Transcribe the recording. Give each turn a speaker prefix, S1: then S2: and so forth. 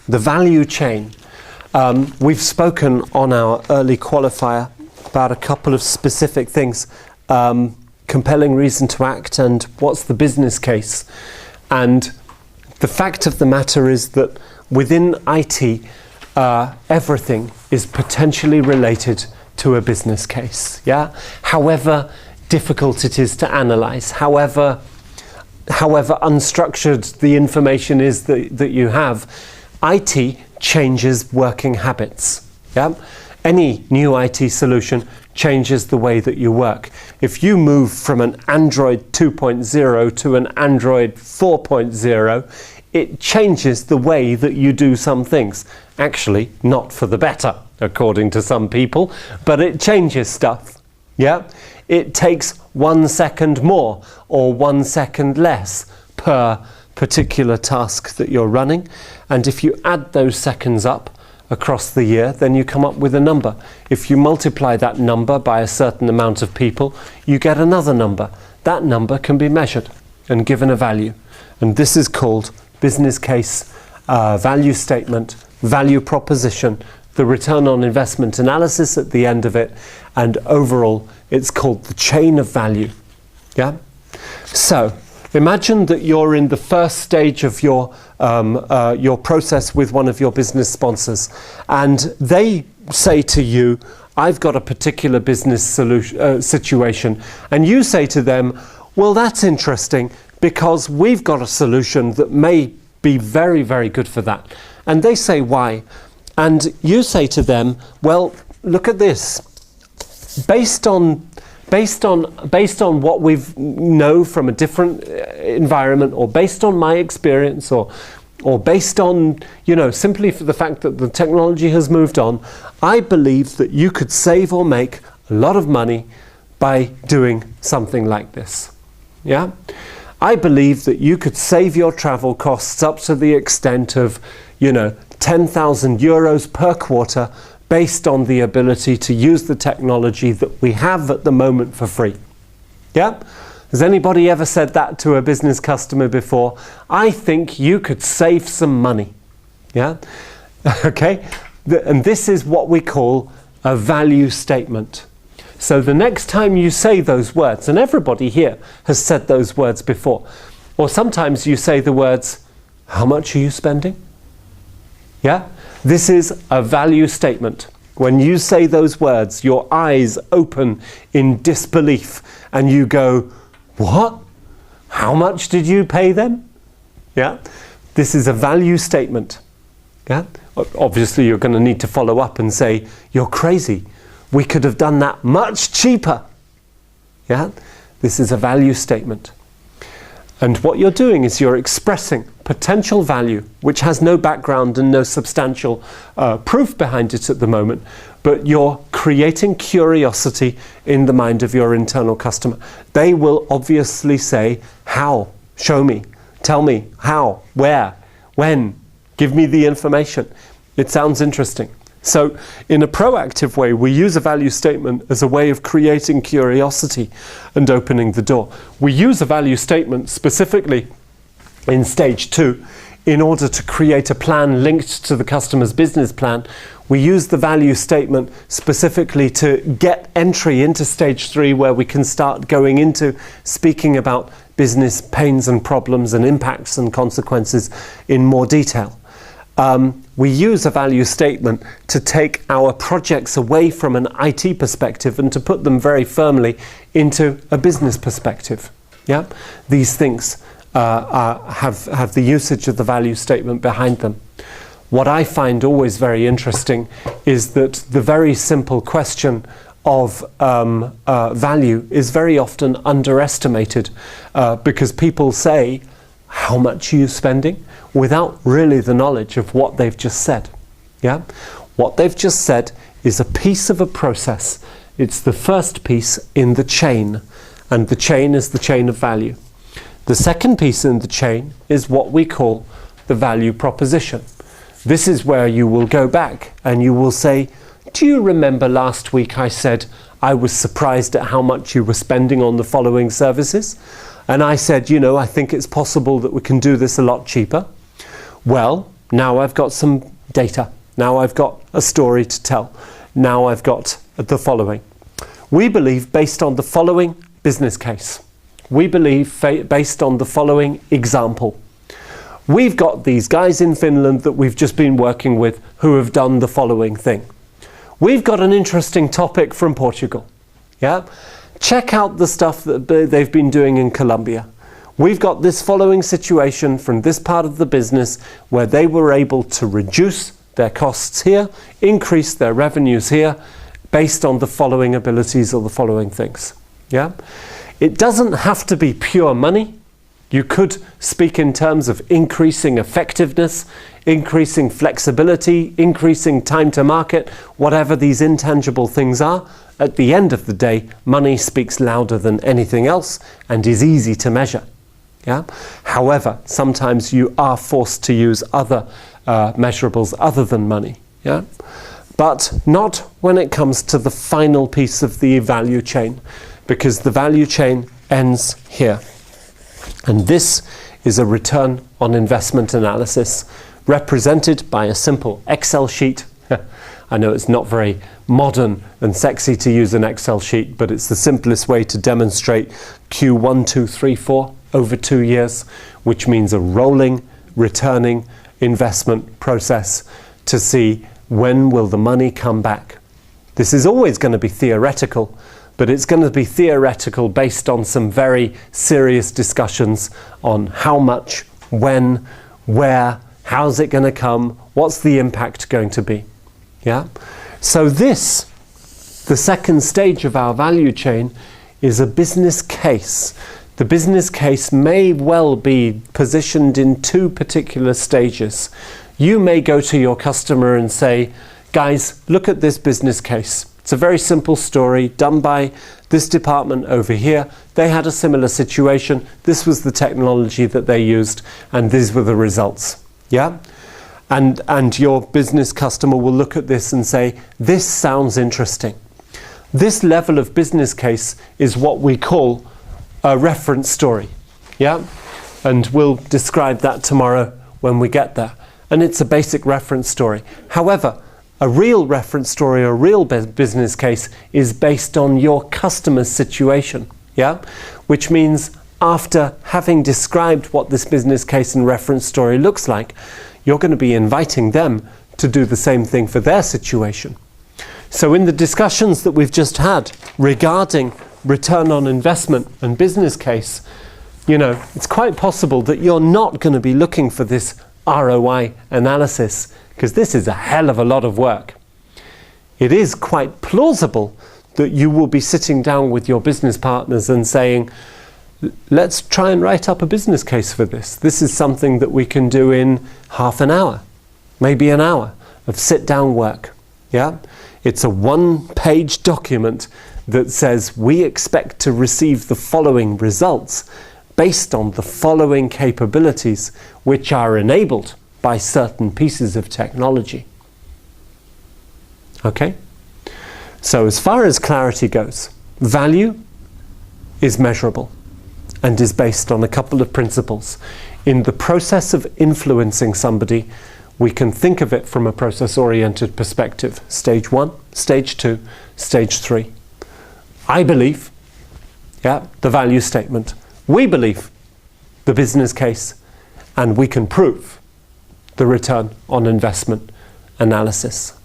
S1: the value chain. We've spoken on our early qualifier about a couple of specific things, compelling reason to act and what's the business case. And the fact of the matter is that within IT, everything is potentially related to a business case. Yeah, however difficult it is to analyze, however unstructured the information is that you have, IT changes working habits. Yeah, any new IT solution changes the way that you work. If you move from an Android 2.0 to an Android 4.0, it changes the way that you do some things. Actually, not for the better, according to some people, but it changes stuff. Yeah, it takes 1 second more or 1 second less per particular task that you're running. And if you add those seconds up across the year, then you come up with a number. If you multiply that number by a certain amount of people, you get another number. That number can be measured and given a value. And this is called business case, value statement, value proposition, the return on investment analysis at the end of it, and overall it's called the chain of value. Yeah? So imagine that you're in the first stage of your process with one of your business sponsors, and they say to you, I've got a particular business situation, and you say to them, well, that's interesting because we've got a solution that may be very, very good for that. And they say, why? And you say to them, well, look at this. Based on what we know from a different environment, or based on my experience, or based on, simply for the fact that the technology has moved on, I believe that you could save or make a lot of money by doing something like this. Yeah? I believe that you could save your travel costs up to the extent of, 10,000 euros per quarter based on the ability to use the technology that we have at the moment for free. Yeah? Has anybody ever said that to a business customer before? I think you could save some money. Yeah? Okay? And this is what we call a value statement. So the next time you say those words, and everybody here has said those words before, or sometimes you say the words, how much are you spending? Yeah? This is a value statement. When you say those words, your eyes open in disbelief and you go, what? How much did you pay them? Yeah? This is a value statement. Yeah? Obviously, you're going to need to follow up and say, you're crazy. We could have done that much cheaper. Yeah? This is a value statement. And what you're doing is you're expressing potential value, which has no background and no substantial proof behind it at the moment, but you're creating curiosity in the mind of your internal customer. They will obviously say, how? Show me. Tell me. How? Where? When? Give me the information. It sounds interesting. So in a proactive way, we use a value statement as a way of creating curiosity and opening the door. We use a value statement specifically in stage 2 in order to create a plan linked to the customer's business plan. We use the value statement specifically to get entry into stage 3, where we can start going into speaking about business pains and problems and impacts and consequences in more detail. We use a value statement to take our projects away from an IT perspective and to put them very firmly into a business perspective. Yeah? These things have the usage of the value statement behind them. What I find always very interesting is that the very simple question of value is very often underestimated because people say, how much are you spending? Without really the knowledge of what they've just said. Yeah? What they've just said is a piece of a process. It's the first piece in the chain, and the chain is the chain of value. The second piece in the chain is what we call the value proposition. This is where you will go back and you will say, do you remember last week I said I was surprised at how much you were spending on the following services? And I said, I think it's possible that we can do this a lot cheaper. Well, Now I've got some data. Now I've got a story to tell. Now I've got the following. We believe based on the following business case. We believe based on the following example. We've got these guys in Finland that we've just been working with who have done the following thing. We've got an interesting topic from Portugal. Yeah? Check out the stuff that they've been doing in Colombia. We've got this following situation from this part of the business where they were able to reduce their costs here, increase their revenues here, based on the following abilities or the following things. Yeah? It doesn't have to be pure money. You could speak in terms of increasing effectiveness, increasing flexibility, increasing time to market, whatever these intangible things are. At the end of the day, money speaks louder than anything else and is easy to measure. Yeah? However, sometimes you are forced to use other measurables other than money. Yeah? But not when it comes to the final piece of the value chain, because the value chain ends here. And this is a return on investment analysis represented by a simple Excel sheet. I know it's not very modern and sexy to use an Excel sheet, but it's the simplest way to demonstrate Q1, 2, 3, 4 over 2 years, which means a rolling, returning investment process to see when will the money come back. This is always going to be theoretical, but it's going to be theoretical based on some very serious discussions on how much, when, where, how's it going to come, what's the impact going to be. Yeah? So this, the second stage of our value chain, is a business case. The business case may well be positioned in two particular stages. You may go to your customer and say, guys, look at this business case. It's a very simple story done by this department over here. They had a similar situation. This was the technology that they used, and these were the results. Yeah? And your business customer will look at this and say, this sounds interesting. This level of business case is what we call a reference story. Yeah? And we'll describe that tomorrow when we get there. And it's a basic reference story. However, a real reference story, a real business case is based on your customer's situation. Yeah? Which means after having described what this business case and reference story looks like, you're going to be inviting them to do the same thing for their situation. So in the discussions that we've just had regarding return on investment and business case, it's quite possible that you're not going to be looking for this ROI analysis, because this is a hell of a lot of work. It is quite plausible that you will be sitting down with your business partners and saying, let's try and write up a business case for this. This is something that we can do in half an hour, maybe an hour of sit-down work. Yeah? It's a one-page document that says we expect to receive the following results based on the following capabilities, which are enabled by certain pieces of technology. Okay? So as far as clarity goes, value is measurable and is based on a couple of principles. In the process of influencing somebody, we can think of it from a process-oriented perspective. Stage 1, stage 2, stage 3. I believe, the value statement. We believe the business case, and we can prove the return on investment analysis.